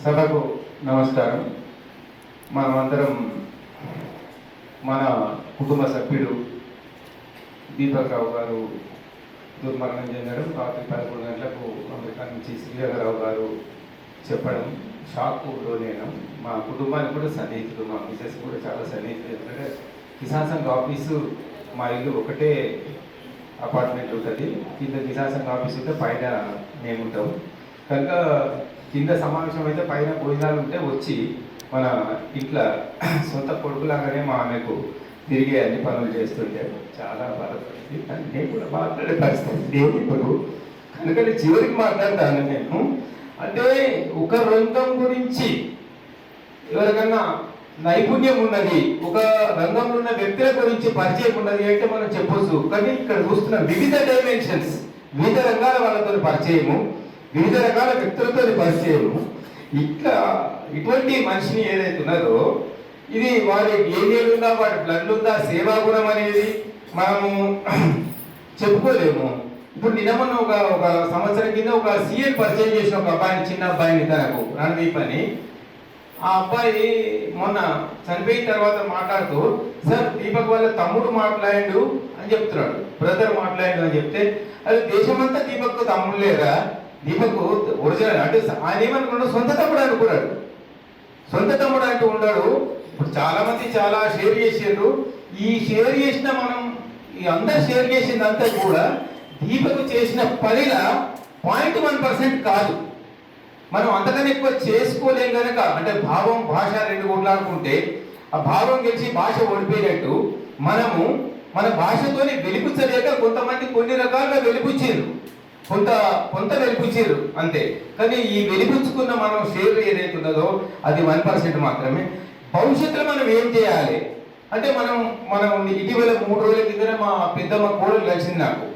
సభకు నమస్కారం. మనమందరం మన కుటుంబ సభ్యుడు దీపక్ రావు గారు దుర్మరణం చెందడం, రాత్రి 11 గంటలకు అమెరికా నుంచి శ్రీధరరావు గారు చెప్పడం షాక్ లోనేను. మా కుటుంబానికి కూడా సన్నిహితులు, మా మిసెస్ కూడా చాలా సన్నిహితులు. ఎందుకంటే కిసాన్ సంఘ్ ఆఫీసు మా ఇల్లు ఒకటే అపార్ట్మెంట్ ఉంటుంది. కింద కిసాన్ సంఘ్ ఆఫీస్ ఉంటే పైన మేము ఉంటాం కనుక కింద సమావేశం అయితే పైన భోజనాలు ఉంటే వచ్చి మన ఇంట్లో సొంత కొడుకులాగానే మా ఆమెకు తిరిగే అన్ని పనులు చేస్తుంటే చాలా బాధపడింది. కానీ నేను కూడా మాట్లాడే పరిస్థితి లేదు ఇప్పుడు. కనుక చివరికి మాట్లాడతాను నేను. అంటే ఒక రంగం గురించి ఎవరికన్నా నైపుణ్యం ఉన్నది, ఒక రంగంలో ఉన్న వ్యక్తుల గురించి పరిచయం ఉన్నది అంటే మనం చెప్పొచ్చు. కానీ ఇక్కడ చూస్తున్న వివిధ డైమెన్షన్స్, వివిధ రంగాల వాళ్ళతో పరిచయము, వివిధ రకాల వ్యక్తులతో పరిచయము, ఇటువంటి మనిషిని ఏదైతే ఉన్నదో ఇది వారి ఏరియాలు ఉందా, వాడి బ్లడ్ ఉందా, సేవా గుణం అనేది మనము చెప్పుకోలేము. ఇప్పుడు నిన్న ఒక సంవత్సరం కింద ఒక సీఎల్ పరిచయం చేసిన ఒక అబ్బాయిని, చిన్న అబ్బాయిని, తనకు రణదీప్ అని. ఆ అబ్బాయి మొన్న చనిపోయిన తర్వాత మాట్లాడుతూ, సార్ దీపక్ వాళ్ళ తమ్ముడు మాట్లాడు అని చెప్తున్నాడు, బ్రదర్ మాట్లాడు అని చెప్తే, అది దేశమంతా దీపక్ తమ్ముడు లేరా, దీపక్ ఒరిజినల్ అంటే ఆయన ఏమనుకున్నాడు, సొంత తమ్ముడు అనుకున్నాడు. సొంత తమ్ముడు అంటూ ఉన్నాడు. ఇప్పుడు చాలా మంది చాలా షేర్ చేసారు. ఈ షేర్ చేసిన మనం ఈ అందరు షేర్ చేసిందంతా కూడా దీపక్ చేసిన పనిలా 0.1% కాదు. మనం అంతకన్నా ఎక్కువ చేసుకోలేం కనుక, అంటే భావం భాష రెండు కొట్లాడుకుంటే ఆ భావం గెలిచి భాష ఓడిపోయినట్టు మనము మన భాషతోనే వెలిపించలేక కొంతమంది కొన్ని రకాలుగా వెలిపించారు, కొంత వెలిపించారు అంతే. కానీ ఈ వెలిపించుకున్న మనం షేర్ ఏదైతే ఉన్నదో అది 1% మాత్రమే. భవిష్యత్తులో మనం ఏం చేయాలి అంటే మనం ఇటీవల 3 రోజుల కింద మా పెద్దమ్మ కోడలు కలిసింది నాకు.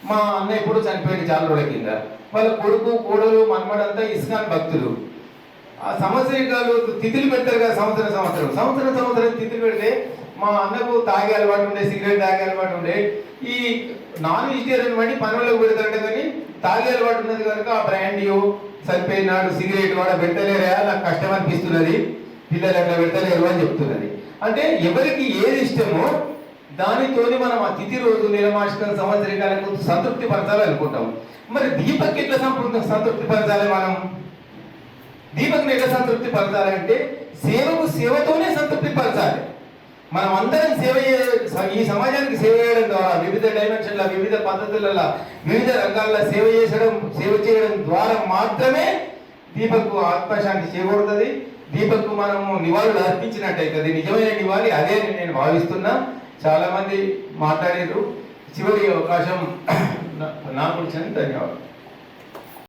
మా అన్న ఇప్పుడు చనిపోయింది చాలా రోజుల కింద. వాళ్ళ కొడుకు కోడలు మనమడంతా ఇస్కాన్ భక్తులు. ఆ సంవత్సరికాలు తిథులు పెడతారు కదా, సంవత్సరం తిథులు పెడితే మా అన్నకు తాగే అలవాటు ఉండే, సిగరెట్ తాగే అలవాటు ఉండే. ఈ నాన్ వెజిటేరియన్ వాడి పనులకు పెడతాడు, కానీ తాగే అలవాటు ఉన్నది కనుక ఆ బ్రాండియో చనిపోయినాడు సిగరెట్ వాడ పెడతలేరా, నాకు కష్టం అనిపిస్తున్నది, పిల్లలు అట్లా పెడతలేరు అని చెప్తున్నది. అంటే ఎవరికి ఏది ఇష్టమో దానితోని మనం ఆ తిథి రోజు నిలమాషికం సంవత్సరికాలకు సంతృప్తి పరచాలి అనుకుంటాం. మరి దీపక్ ఎట్లా సంతృప్తి పరచాలి? మనం దీపక్ని ఎట్లా సంతృప్తి పరచాలంటే సేవతోనే సంతృప్తి పరచాలి. మనం అందరం ఈ సమాజానికి సేవ చేయడం ద్వారా వివిధ డైమెన్షన్ల, వివిధ పద్ధతులలో, వివిధ రంగాల్లో సేవ చేయడం ద్వారా మాత్రమే దీపక్ ఆత్మశాంతి చేయకూడదు. దీపక్ మనము నివాళులు అర్పించినట్టయితే నిజమైన నివాళి అదే అని నేను భావిస్తున్నా. చాలా మంది మాట్లాడారు. చివరి అవకాశం నాకు ధన్యవాదాలు.